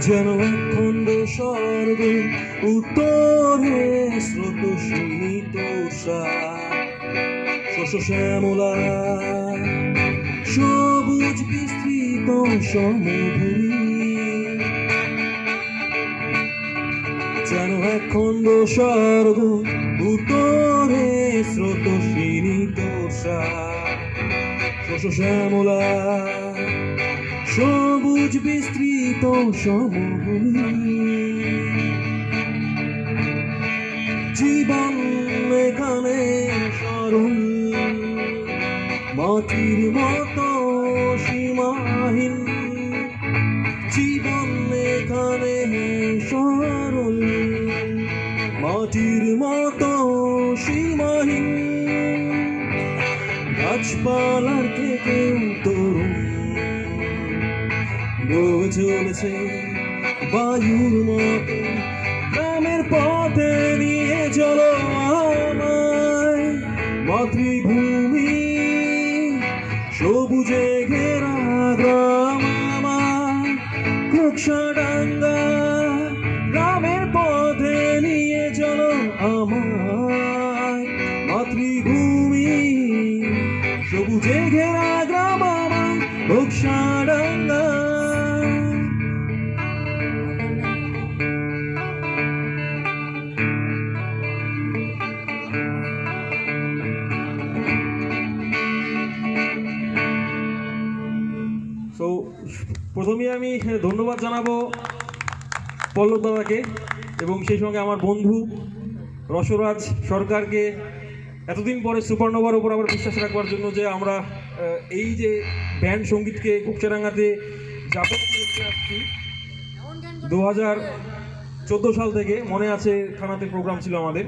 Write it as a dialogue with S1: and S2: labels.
S1: যেন খণ্ড স্বর্গ উত্তরে স্রোত সীমিত শস্য শ্যামলা সবুজ বিস্তৃত সমভূমি, যেন খণ্ড স্বর্গ উত্তরে স্রোত সীমিত শস্য শ্যামলা সবুজ বিস্তৃত সমভূমি। জীবন এখানে সরল মাটির মতো সীমাহীন, জীবন এখানে সরল মাটির মতো সীমাহীন। গাছপালার থেকে তরুণ বয়ে চলেছে বায়ুর মতো, গ্রামের পথে নিয়ে চলো আমায়। মাতৃভূমি সবুজে ঘেরা গ্রাম আমার, ঘোকসাডাঙ্গা গ্রামের পথে নিয়ে চলো আমায়। মাতৃভূমি সবুজে ঘেরা গ্রাম আমার, ঘোকসাডাঙ্গা। তো প্রথমেই আমি ধন্যবাদ জানাবো পল্লব দাদাকে এবং সেই সঙ্গে আমার বন্ধু রসরাজ সরকারকে এতদিন পরে সুপারনোভার উপর আবার বিশ্বাস রাখবার জন্য, যে আমরা এই যে ব্যান্ড সঙ্গীতকে ঘোকসাডাঙ্গাতে যাপন করতে আসছি 2014 সাল থেকে। মনে আছে থানাতে প্রোগ্রাম ছিল আমাদের।